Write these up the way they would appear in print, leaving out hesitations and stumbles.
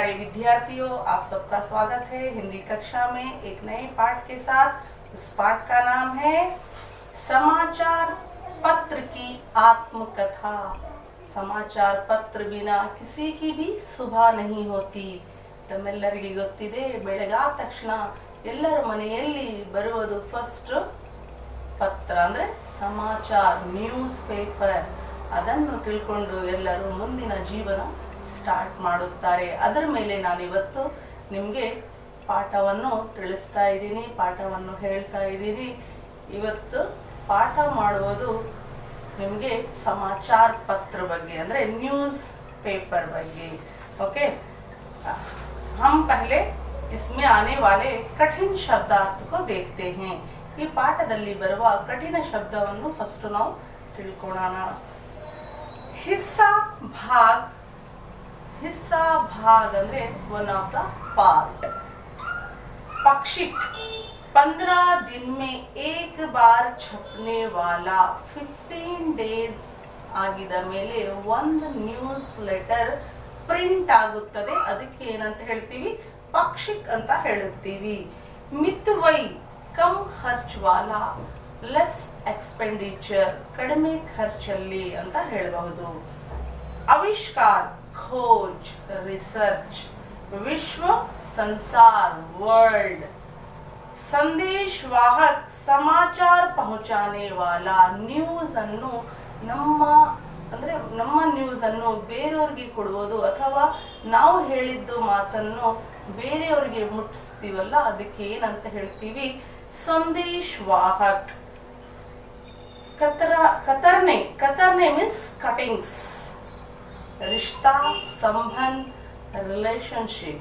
प्यारे विद्यार्थियों, आप सबका स्वागत है हिंदी कक्षा में एक नए पाठ के साथ। उस पाठ का नाम है समाचार पत्र की आत्मकथा। समाचार पत्र बिना किसी की भी सुबह नहीं होती। ತಮ್ಮೆಲ್ಲರಿಗೆ ಗೊತ್ತಿದೆ, ಬೆಳಗಾದ ತಕ್ಷಣ ಎಲ್ಲರ ಮನೆಯಲ್ಲಿ ಬರುವುದು ಫಸ್ಟ್ ಪತ್ರ ಅಂದರೆ ಸಮಾಚಾರ, ನ್ಯೂಸ್ ಪೇಪರ್. ಅದನ್ನು ತಿಳ್ಕೊಂಡು ಎಲ್ಲರೂ ಮುಂದಿನ ಜೀವನ ಸ್ಟಾರ್ಟ್ ಮಾಡುತ್ತಾರೆ. ಅದರ ಮೇಲೆ ನಾನಿವತ್ತು ನಿಮಗೆ ಪಾಠವನ್ನು ತಿಳಿಸ್ತಾ ಇದ್ದೀನಿ, ಪಾಠವನ್ನು ಹೇಳ್ತಾ ಇದ್ದೀನಿ. ಇವತ್ತು ಪಾಠ ಮಾಡುವುದು ನಿಮಗೆ ಸಮಾಚಾರ ಪತ್ರ ಬಗ್ಗೆ ಅಂದರೆ ನ್ಯೂಸ್ ಪೇಪರ್ ಬಗ್ಗೆ. ಓಕೆ, हम पहले इसमें आने वाले कठिन शब्दार्थ को देखते हैं. ಈ ಪಾಠದಲ್ಲಿ ಬರುವ ಕಠಿಣ ಶಬ್ದವನ್ನು ಫಸ್ಟ್ ನಾವು ತಿಳ್ಕೊಳ್ಳೋಣ. ಹಿಸ್ಸಾ ಭಾಗ್. ಹಿಸ್ಸಾ ಭಾಗ್ ಅಂದ್ರೆ ಒನ್ ಆಫ್ ದ ಪಾರ್ಟ್. पाक्षिक 15 दिन में एक बार छपने वाला. 15 डेज ಆಗಿದ ಮೇಲೆ ಒಂದು ನ್ಯೂಸ್ ಲೆಟರ್ ಪ್ರಿಂಟ್ ಆಗುತ್ತದೆ. ಅದಕ್ಕೆ ಏನಂತ ಹೇಳ್ತೀವಿ? ಪಾಕ್ಷಿಕ್ ಅಂತ ಹೇಳುತ್ತೀವಿ. ಮಿತವೈ ಕಮ್ ಖರ್ಚ್ ವಾಲಾ, ಲೆಸ್ ಎಕ್ಸ್ಪೆಂಡಿಚರ್, ಕಡಿಮೆ ಖರ್ಚಲ್ಲಿ ಅಂತ ಹೇಳಬಹುದು. ಆವಿಷ್ಕಾರ, खोज, रिसर्च, विश्व, संसार, वर्ल्ड. संदेश वाहक, समाचार पहुंचाने वाला. ನ್ಯೂಸ್ ಅನ್ನು ನಮ್ಮ ನ್ಯೂಸ್ ಅನ್ನು ಬೇರೆಯವರಿಗೆ ಕೊಡುವುದು ಅಥವಾ ನಾವು ಹೇಳಿದ್ದು ಮಾತನ್ನು ಬೇರೆಯವರಿಗೆ ಮುಟ್ಟಿಸ್ತೀವಲ್ಲ, ಅದಕ್ಕೆ ಏನಂತ ಹೇಳ್ತೀವಿ? ಸಂದೇಶ್ ವಾಹಕ್. ಕತರ್ನೆ ಮೀನ್ಸ್ ಕಟಿಂಗ್ಸ್. रिश्ता, संबंध, रिलेशनशिप.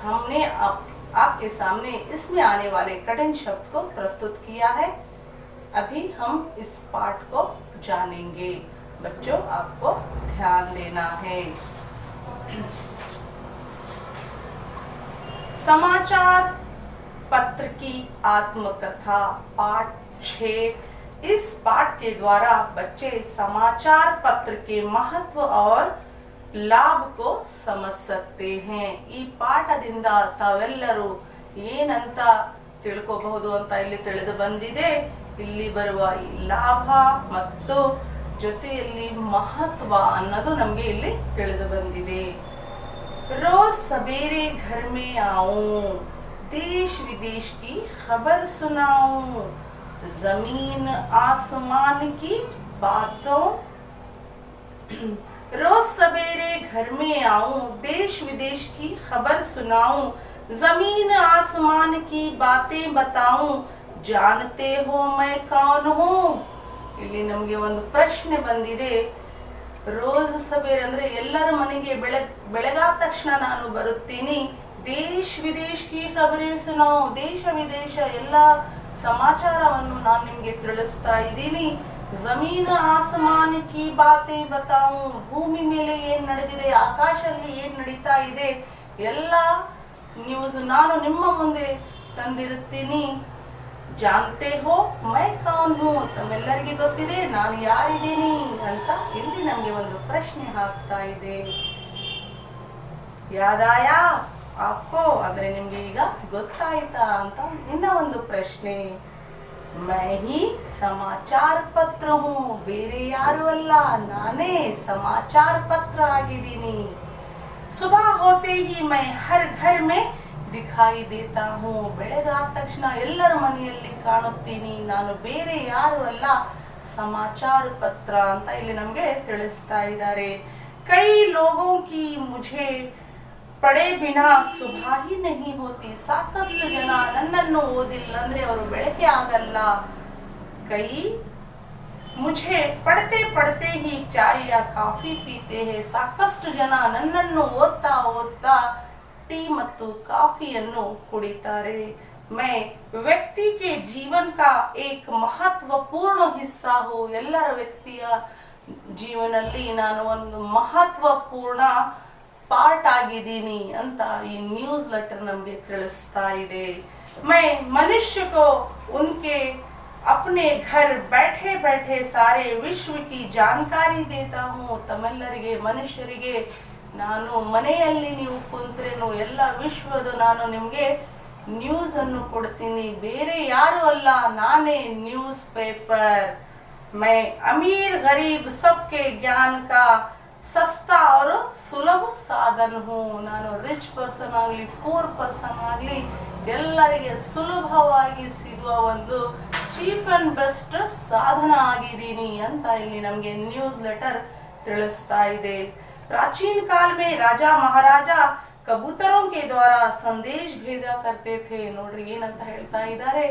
हमने आपके सामने इसमें आने वाले कठिन शब्द को प्रस्तुत किया है. अभी हम इस पाठ को जानेंगे. बच्चों, आपको ध्यान देना है. समाचार पत्र की आत्मकथा, पाठ 6. इस पाठ के द्वारा बच्चे समाचार पत्र के महत्व और लाभ को समझ सकते हैं. ಈ ಪಾಠದಿಂದ ತಾವೆಲ್ಲರೂ ಏನಂತ ತಿಳ್ಕೋಬಹುದು ಅಂತ ಇಲ್ಲಿ ತಿಳಿದು ಬಂದಿದೆ. ಇಲ್ಲಿ ಬರುವ ಈ ಲಾಭ ಮತ್ತು ಜೊತೆಯಲ್ಲಿ ಮಹತ್ವ ಅನ್ನೋದು ನಮಗೆ ಇಲ್ಲಿ ತಿಳಿದು ಬಂದಿದೆ. रोज सवेरे घर में आऊं, देश विदेश की खबर सुनाऊं, जमीन आसमान की बातों. रोज सवेरे घर में आऊं, देश विदेश की खबर सुनाऊं, जमीन आसमान की बातें बताऊं, जानते हो मैं कौन हूँ. ಇಲ್ಲಿ ನಮಗೆ ಒಂದು ಪ್ರಶ್ನೆ ಬಂದಿದೆ. ರೋಜ್ ಸಬೇರ್ ಅಂದ್ರೆ ಎಲ್ಲರ ಮನೆಗೆ ಬೆಳಗಾದ ತಕ್ಷಣ ನಾನು ಬರುತ್ತೀನಿ. ದೇಶ್ ವಿದೇಶ್ ಕಿ ಖಬರೇ ಸುನಾವು, ದೇಶ ವಿದೇಶ ಎಲ್ಲ ಸಮಾಚಾರವನ್ನು ನಾನು ನಿಮಗೆ ತಿಳಿಸ್ತಾ ಇದ್ದೀನಿ. ಜಮೀನ್ ಆಸಮಾನ್ ಕಿ ಬಾತೆ ಬತಾವು, ಭೂಮಿ ಮೇಲೆ ಏನ್ ನಡೆದಿದೆ, ಆಕಾಶದಲ್ಲಿ ಏನ್ ನಡೀತಾ ಇದೆ, ಎಲ್ಲ ನ್ಯೂಸ್ ನಾನು ನಿಮ್ಮ ಮುಂದೆ ತಂದಿರುತ್ತೀನಿ. ಜಾನ್ತೆ ಹೋ ಮೈ ಕೌನ್ ಹೂ, ತಮ್ಮೆಲ್ಲರಿಗೆ ಗೊತ್ತಿದೆ ನಾನು ಯಾರಿದ್ದೀನಿ ಅಂತ ಇಲ್ಲಿ ನಮಗೆ ಒಂದು ಪ್ರಶ್ನೆ ಹಾಕ್ತಾ ಇದೆ. ಯಾದಾಯ ಆಪ್ಕೋ ಅಂದ್ರೆ ನಿಮ್ಗೆ ಈಗ ಗೊತ್ತಾಯ್ತಾ ಅಂತ ಇನ್ನ ಒಂದು ಪ್ರಶ್ನೆ. मैं ही समाचार पत्र हूँ, ಬೇರೆ ಯಾರು ಅಲ್ಲ, ನಾನೇ समाचार पत्र ಆಗಿದ್ದೀನಿ. सुबह होते ही मैं हर घर में दिखाई देता हूँ. ಬೆಳಗಾದ ತಕ್ಷಣ ಎಲ್ಲರ ಮನೆಯಲ್ಲಿ ಕಾಣುತ್ತೀನಿ. ನಾನು ಬೇರೆ ಯಾರು ಅಲ್ಲ, समाचार पत्र ಅಂತ ಇಲ್ಲಿ ನಮಗೆ ತಿಳಿಸ್ತಾ ಇದ್ದಾರೆ. कई लोगों की मुझे ಪಡೆ ಬಿನಾ ಸುಬಹ ಹಿ ನಹಿ ಹೋತಿ. ಸಾಕಷ್ಟು ಜನ ನನ್ನನ್ನು ಓದಿಲ್ಲ ಅಂದ್ರೆ ಅವರು ಬೆಳಕೆ ಆಗಲ್ಲ. ಕೈ ಮುझे ಪढ़ते पढ़ते ही चाय या ಕಾಫಿ ಪೀತೆ ಹೇ. ಸಾಕಷ್ಟು ಜನ ನನ್ನನ್ನು ಓದ್ತಾ ಓದ್ತಾ ಟೀ ಮತ್ತು ಕಾಫಿಯನ್ನು ಕುಡಿತಾರೆ. मैं व्यक्ति के जीवन का एक महत्वपूर्ण हिस्सा हूँ. ಎಲ್ಲರ ವ್ಯಕ್ತಿಯ ಜೀವನದಲ್ಲಿ ನಾನು ಒಂದು ಮಹತ್ವಪೂರ್ಣ ಪಾರ್ಟ್ ಆಗಿದ್ದೀನಿ ಅಂತ ಈ ನ್ಯೂಸ್ ಲೆಟರ್ ನಮಗೆ ತಿಳಿಸ್ತಾ ಇದೆ. मैं मनुष्य को उनके अपने घर बैठे बैठे सारे विश्व की जानकारी देता हूँ. ತಮ್ಮೆಲ್ಲರಿಗೆ ಮನುಷ್ಯರಿಗೆ ನಾನು ಮನೆಯಲ್ಲಿ ನೀವು ಕುಂತ್ರೇನು ಎಲ್ಲ ವಿಶ್ವದ ನಾನು ನಿಮಗೆ ನ್ಯೂಸ್ ಅನ್ನು ಕೊಡ್ತೀನಿ, ಬೇರೆ ಯಾರು ಅಲ್ಲ, ನಾನೇ ನ್ಯೂಸ್ ಪೇಪರ್. मैं अमीर गरीब सबके ज्ञान का सस्ता और सुलभ साधन हूँ. ನಾನು ರಿಚ್ ಪರ್ಸನ್ ಆಗಲಿ ಪೂರ್ ಪರ್ಸನ್ ಆಗಲಿ ಎಲ್ಲರಿಗೆ ಸುಲಭವಾಗಿ ಸಿಗುವ ಒಂದು ಚೀಪ್ ಅಂಡ್ ಬೆಸ್ಟ್ ಸಾಧನ ಆಗಿದ್ದೀನಿ ಅಂತ ಇಲ್ಲಿ ನಮಗೆ ನ್ಯೂಸ್ ಲೆಟರ್ ತಿಳಿಸ್ತಾ ಇದೆ. प्राचीन काल में राजा महाराजा कबूतरों के द्वारा संदेश भेजा करते थे. ನೋಡ್ರಿ ಏನಂತ ಹೇಳ್ತಾ ಇದ್ದಾರೆ,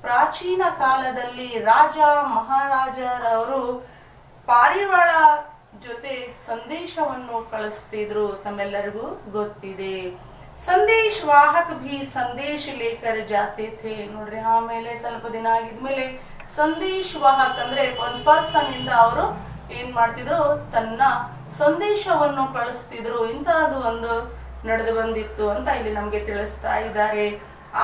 ಪ್ರಾಚೀನ ಕಾಲದಲ್ಲಿ ರಾಜ ಮಹಾರಾಜರವರು ಪಾರಿವಾಳ ಜೊತೆ ಸಂದೇಶವನ್ನು ಕಳಿಸ್ತಿದ್ರು, ತಮ್ಮೆಲ್ಲರಿಗೂ ಗೊತ್ತಿದೆ. ಸಂದೇಶ ವಾಹಕ ಭಿ ಸಂದೇಶ ಲೇಕರ್ ಜಾತೆ ಥೇ. ನೋಡ್ರಿ ಆಮೇಲೆ ಸ್ವಲ್ಪ ದಿನ ಆಗಿದ್ಮೇಲೆ ಸಂದೇಶ ವಾಹಕ ಅಂದ್ರೆ ಒಂದು ಪರ್ಸನ್ ಇಂದ ಅವರು ಏನ್ ಮಾಡ್ತಿದ್ರು, ತನ್ನ ಸಂದೇಶವನ್ನು ಕಳಿಸ್ತಿದ್ರು. ಇಂತಹದ್ದು ಒಂದು ನಡೆದು ಬಂದಿತ್ತು ಅಂತ ಇಲ್ಲಿ ನಮ್ಗೆ ತಿಳಿಸ್ತಾ ಇದ್ದಾರೆ.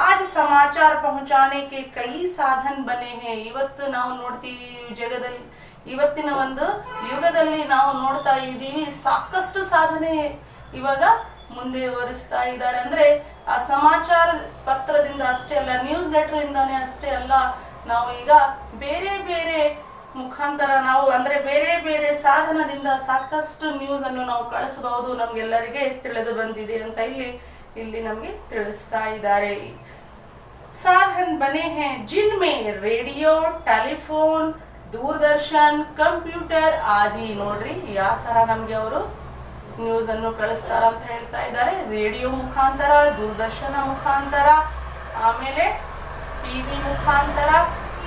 आज समाचार पहुंचाने के कई साधन बने हैं. ಇವತ್ತು ನಾವು ನೋಡ್ತೀವಿ ಜಗದಲ್ಲಿ, ಇವತ್ತಿನ ಒಂದು ಯುಗದಲ್ಲಿ ನಾವು ನೋಡ್ತಾ ಇದ್ದೀವಿ, ಸಾಕಷ್ಟು ಸಾಧನೆ ಇವಾಗ ಮುಂದುವರಿಸ್ತಾ ಇದ್ದಾರೆ. ಅಂದ್ರೆ ಆ ಸಮಾಚಾರ ಪತ್ರದಿಂದ ಅಷ್ಟೇ ಅಲ್ಲ, ನ್ಯೂಸ್ ಲೆಟರ್ ಇಂದಾನೆ ಅಷ್ಟೇ ಅಲ್ಲ, ನಾವು ಈಗ ಬೇರೆ ಬೇರೆ ಮುಖಾಂತರ ನಾವು ಅಂದ್ರೆ ಬೇರೆ ಬೇರೆ ಸಾಧನದಿಂದ ಸಾಕಷ್ಟು ನ್ಯೂಸ್ ಅನ್ನು ನಾವು ಕಳಿಸಬಹುದು, ನಮ್ಗೆಲ್ಲರಿಗೆ ತಿಳಿದು ಬಂದಿದೆ ಅಂತ ಇಲ್ಲಿ ನಮಗೆ ತಿಳಿಸ್ತಾ ಇದ್ದಾರೆ. ಸಾಧನ ಬನೆ ಹೈ ಜಿನ್ಮೆ ರೇಡಿಯೋ, ಟೆಲಿಫೋನ್, ದೂರದರ್ಶನ್, ಕಂಪ್ಯೂಟರ್ ಆದಿ. ನೋಡ್ರಿ ಯಾವ ತರ ನಮ್ಗೆ ಅವರು ನ್ಯೂಸ್ ಅನ್ನು ಕಳಿಸ್ತಾರ ಅಂತ ಹೇಳ್ತಾ ಇದ್ದಾರೆ. ರೇಡಿಯೋ ಮುಖಾಂತರ, ದೂರದರ್ಶನ ಮುಖಾಂತರ, ಆಮೇಲೆ ಟಿವಿ ಮುಖಾಂತರ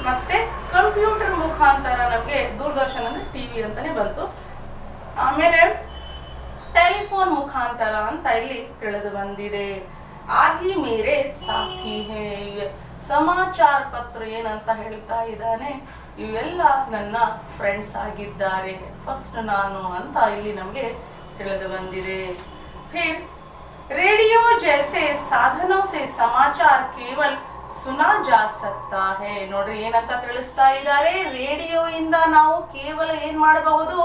ಮತ್ತೆ ಕಂಪ್ಯೂಟರ್ ಮುಖಾಂತರ. ನಮ್ಗೆ ದೂರದರ್ಶನ ಅಂದ್ರೆ ಟಿವಿ ಅಂತಾನೆ ಬಂತು. ಆಮೇಲೆ ಟೆಲಿಫೋನ್ ಮುಖಾಂತರ ಅಂತ ಇಲ್ಲಿ ತಿಳಿದು ಬಂದಿದೆ. ಆದಿ ಮೇರೆ ಸಾಥಿ ಹೇ. ಸಮಾಚಾರ ಪತ್ರ ಏನಂತ ಹೇಳ್ತಾ ಇದ್ದಾನೆ, ಇವೆಲ್ಲ ನನ್ನ ಫ್ರೆಂಡ್ಸ್ ಆಗಿದ್ದಾರೆ, ಫಸ್ಟ್ ನಾನು ಅಂತ ಇಲ್ಲಿ ನಮ್ಗೆ ತಿಳಿದು ಬಂದಿದೆ. ಫಿರ್ ರೇಡಿಯೋ ಜೈಸೆ ಸಾಧನೋं से समाचार केवल ಸುನಾ ಜಾ ಸಕ್ತಾ ಹೇ. ನೋಡ್ರಿ ಏನಂತ ತಿಳಿಸ್ತಾ ಇದ್ದಾರೆ, ರೇಡಿಯೋ ಇಂದ ನಾವು ಕೇವಲ ಏನ್ ಮಾಡಬಹುದು,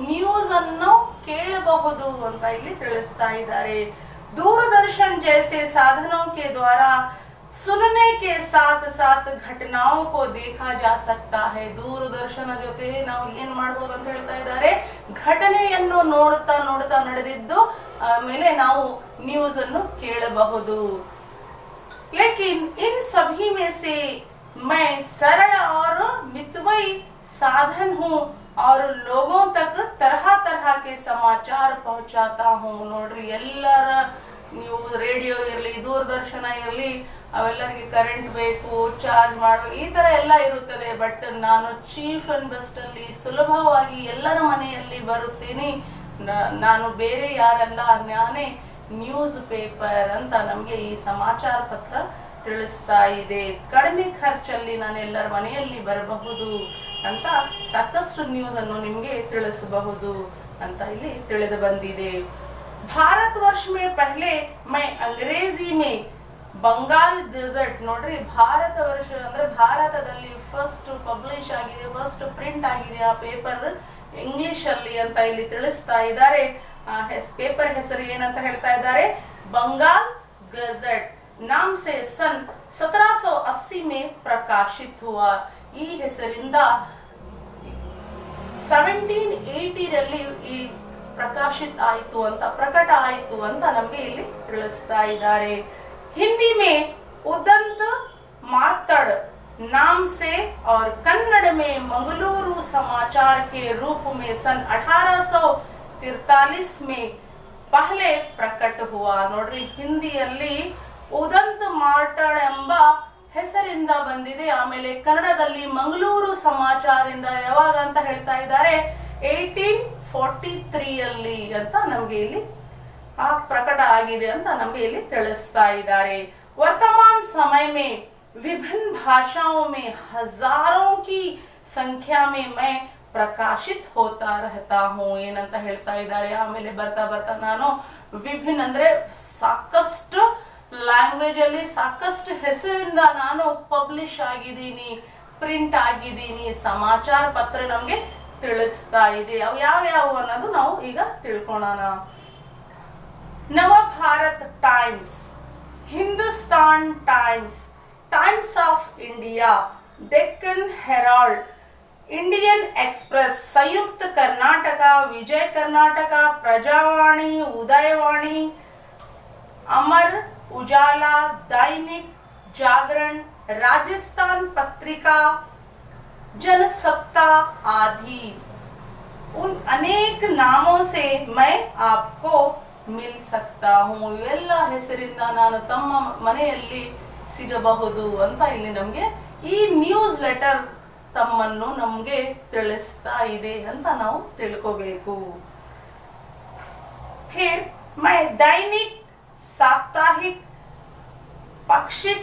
ನ್ಯೂಸ್ ಅನ್ನು ಕೇಳಬಹುದು ಅಂತ ಇಲ್ಲಿ ತಿಳಿಸ್ತಾ ಇದ್ದಾರೆ. दूरदर्शन जैसे साधनों के द्वारा सुनने के साथ साथ घटनाओं को देखा जा सकता है. दूरदर्शन ಜೊತೆ ನಾವು ಏನ್ ಮಾಡಬಹುದು ಅಂತ ಹೇಳ್ತಾ ಇದ್ದಾರೆ, ಘಟನೆಯನ್ನು ನೋಡ್ತಾ ನೋಡ್ತಾ ನಡೆದಿದ್ದು ಆಮೇಲೆ ನಾವು ನ್ಯೂಸ್ ಅನ್ನು ಕೇಳಬಹುದು. लेकिन इन सभी में से मैं सरल और मितव्ययी साधन हूँ और लोगों तक तरह तरह के समाचार पहुंचाता हूँ. ನೋಡ್ರಿ ಎಲ್ಲರ ನೀವು ರೇಡಿಯೋ ಇರಲಿ, ದೂರದರ್ಶನ ಇರಲಿ, ಅವೆಲ್ಲರಿಗೆ ಕರೆಂಟ್ ಬೇಕು, ಚಾರ್ಜ್ ಮಾಡಬೇಕು, ಈ ತರ ಎಲ್ಲ ಇರುತ್ತದೆ. ಬಟ್ ನಾನು ಚೀಫ್ ಅಂಡ್ ಬೆಸ್ಟ್ ಅಲ್ಲಿ ಸುಲಭವಾಗಿ ಎಲ್ಲರ ಮನೆಯಲ್ಲಿ ಬರುತ್ತೀನಿ. ನಾನು ಬೇರೆ ಯಾರಲ್ಲ, ನಾನೇ ನ್ಯೂಸ್ ಪೇಪರ್ ಅಂತ ನಮಗೆ ಈ ಸಮಾಚಾರ ಪತ್ರ ತಿಳಿಸ್ತಾ ಇದೆ. ಕಡಿಮೆ ಖರ್ಚಲ್ಲಿ ನಾನು ಎಲ್ಲರ ಮನೆಯಲ್ಲಿ ಬರಬಹುದು ಅಂತ ಸಾಕಷ್ಟು ನ್ಯೂಸ್ ಅನ್ನು ನಿಮಗೆ ತಿಳಿಸಬಹುದು ಅಂತ ಇಲ್ಲಿ ತಿಳಿದು ಬಂದಿದೆ. ಭಾರತ ವರ್ಷ ಮೇ ಪಹಲೆ ಮೈ ಅಂಗ್ರೇಜಿ ಮೇ ಬಂಗಾಲ್ ಗೆಜೆಟ್. ನೋಡ್ರಿ ಭಾರತ ವರ್ಷ ಅಂದ್ರೆ ಭಾರತದಲ್ಲಿ ಫಸ್ಟ್ ಪಬ್ಲಿಷ್ ಆಗಿದೆ, ಫಸ್ಟ್ ಪ್ರಿಂಟ್ ಆಗಿದೆ ಆ ಪೇಪರ್ ಇಂಗ್ಲಿಷ್ ಅಲ್ಲಿ ಅಂತ ಇಲ್ಲಿ ತಿಳಿಸ್ತಾ ಇದ್ದಾರೆ. ಪೇಪರ್ ಹೆಸರು ಏನಂತ ಹೇಳ್ತಾ ಇದ್ದಾರೆ, ಬಂಗಾಲ್ ಗೆಜೆಟ್ नाम से सन 1780 में प्रकाशित हुआ. ಈ ಹೆಸರಿಂದ 1780 ರಲ್ಲಿ ಈ ಪ್ರಕಾಶಿತ ಆಯಿತು ಅಂತ, ಪ್ರಕಟ ಆಯಿತು ಅಂತ ನಮಗೆ ಇಲ್ಲಿ ತಿಳಿಸ್ತಾ ಇದ್ದಾರೆ. ಹಿಂದಿ में उदंत मातड़ नाम से और कन्नड़ में मंगलुरु समाचार के रूप में सन 1843 में पहले प्रकट हुआ. ನೋಡ್ರಿ ಹಿಂದಿಯಲ್ಲಿ ಉದಂತ ಮಾರ್ಟಡ್ ಎಂಬ ಹೆಸರಿಂದ ಬಂದಿದೆ. ಆಮೇಲೆ ಕನ್ನಡದಲ್ಲಿ ಮಂಗಳೂರು ಸಮಾಚಾರದಿಂದ ಯಾವಾಗ ಅಂತ ಹೇಳ್ತಾ ಇದ್ದಾರೆ, 1843 ಅಲ್ಲಿ ಅಂತ ನಮ್ಗೆ ಇಲ್ಲಿ ಆ ಪ್ರಕಟ ಆಗಿದೆ ಅಂತ ನಮ್ಗೆ ಇಲ್ಲಿ ತಿಳಿಸ್ತಾ ಇದ್ದಾರೆ. वर्तमान समय में विभिन्न भाषाओं में हजारों की संख्या में मैं ಪ್ರಕಾಶಿತ್ ಹೋತಾ रहता हूँ ಏನಂತ ಹೇಳ್ತಾ ಇದ್ದಾರೆ. ಆಮೇಲೆ ಬರ್ತಾ ಬರ್ತಾ ನಾನು ವಿಭಿನ್ನ ಅಂದ್ರೆ ಸಾಕಷ್ಟು ಲ್ಯಾಂಗ್ವೇಜ್ ಅಲ್ಲಿ ಸಾಕಷ್ಟು ಹೆಸರಿಂದ ನಾನು ಪಬ್ಲಿಷ್ ಆಗಿದ್ದೀನಿ, ಪ್ರಿಂಟ್ ಆಗಿದ್ದೀನಿ. ಸಮಾಚಾರ ಪತ್ರ ನಮ್ಗೆ ತಿಳಿಸ್ತಾ ಇದೆ. ಅವು ಯಾವ್ಯಾವು ಅನ್ನೋದು ನಾವು ಈಗ ತಿಳ್ಕೊಳ್ಳೋಣ. Navbharat Times, Hindustan Times, Times of India, Deccan Herald, Indian Express, Samyukta Karnataka, विजय कर्नाटक, प्रजावाणी, उदयवाणी, अमर उजाला, दैनिक जागरण, राजस्थान पत्रिका, जनसत्ता आदि। उन अनेक नामों से मैं आपको मिल सकता हूँ। ಇವೆಲ್ಲ ಹೆಸರಿಂದ ನಾನು ತಮ್ಮ ಮನೆಯಲ್ಲಿ ಸಿಗಬಹುದು ಅಂತ ಇಲ್ಲಿ ನಮಗೆ ಈ ನ್ಯೂಸ್ ಲೆಟರ್ ತಮ್ಮನ್ನು ನಮಗೆ ತಿಳಿಸ್ತಾ ಇದೆ ಅಂತ ನಾವು ತಿಳ್ಕೋಬೇಕು। फिर मैं दैनिक, साप्ताहिक, पाक्षिक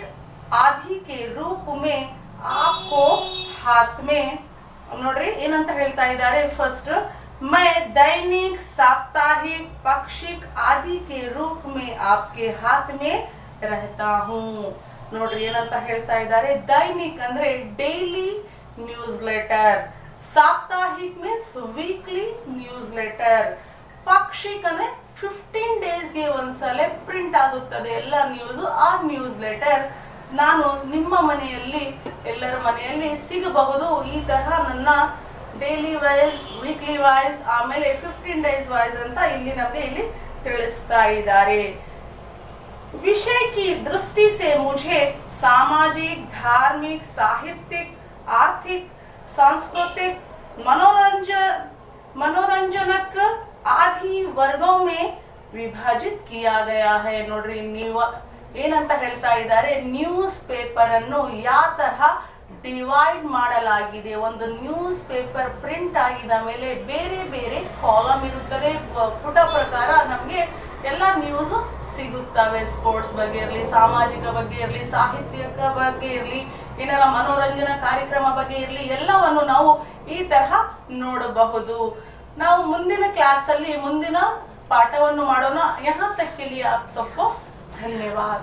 आदि के रूप में आपको हाथ में ನೋಡ್ರಿ ಏನಂತ ಹೇಳ್ತಾ ಇದ್ದಾರೆ। ಫಸ್ಟ್ मैं दैनिक, साप्ताहिक, पाक्षिक आदि के रूप में आपके हाथ में रहता हूँ। ನೋಡ್ರಿ ಏನಂತ ಹೇಳ್ತಾ ಇದ್ದಾರೆ। ದೈನಿಕ್ ಅಂದ್ರೆ ಡೈಲಿ न्यूज लेटर, साप्ताहिक मीन्स वीकली न्यूज लेटर, पाक्षिक ಅಂದ್ರೆ 15 days ಗೆ ಒಂದ್ಸಲ ಪ್ರಿಂಟ್ ಆಗುತ್ತದೆ ಎಲ್ಲ ನ್ಯೂಸ್। ಆ ನ್ಯೂಸ್ ಲೆಟರ್ ನಾನು ನಿಮ್ಮ ಮನೆಯಲ್ಲಿ ಎಲ್ಲರ ಮನೆಯಲ್ಲಿ ಸಿಗಬಹುದು। ಈ ತರಹ ನನ್ನ ಡೈಲಿ ವೈಸ್, ವೀಕ್ಲಿ ವೈಸ್, ಆಮೇಲೆ 15 days ವೈಸ್ ಅಂತ ಇಲ್ಲಿ ನಮಗೆ ಇಲ್ಲಿ ತಿಳಿಸ್ತಾ ಇದ್ದಾರೆ। विषय की दृष्टि से मुझे सामाजिक, धार्मिक, साहित्यिक, आर्थिक, सांस्कृतिक, मनोरंजनक आदि वर्गों में विभाजित किया गया है। ನೋಡ್ರಿ ನೀವು ಏನಂತ ಹೇಳ್ತಾ ಇದ್ದಾರೆ, ನ್ಯೂಸ್ ಪೇಪರ್ ಅನ್ನು ಯಾವ ತರಹ ಡಿವೈಡ್ ಮಾಡಲಾಗಿದೆ। ಒಂದು ನ್ಯೂಸ್ ಪೇಪರ್ ಪ್ರಿಂಟ್ ಆಗಿದ ಮೇಲೆ ಬೇರೆ ಬೇರೆ ಕಾಲಮ್ ಇರುತ್ತದೆ, ಪುಟ ಪ್ರಕಾರ ನಮಗೆ ಎಲ್ಲ ನ್ಯೂಸ್ ಸಿಗುತ್ತವೆ। ಸ್ಪೋರ್ಟ್ಸ್ ಬಗ್ಗೆ ಇರಲಿ, ಸಾಮಾಜಿಕ ಬಗ್ಗೆ ಇರಲಿ, ಸಾಹಿತ್ಯಿಕ ಬಗ್ಗೆ ಇರಲಿ, ಏನಾರ ಮನೋರಂಜನಾ ಕಾರ್ಯಕ್ರಮ ಬಗ್ಗೆ ಇರಲಿ, ಎಲ್ಲವನ್ನು ನಾವು ಈ ತರಹ ನೋಡಬಹುದು। ನಾವು ಮುಂದಿನ ಕ್ಲಾಸ್ ಅಲ್ಲಿ ಮುಂದಿನ ಪಾಠವನ್ನು ಮಾಡೋಣ। यहाँ तक के लिए आप सबको धन्यवाद।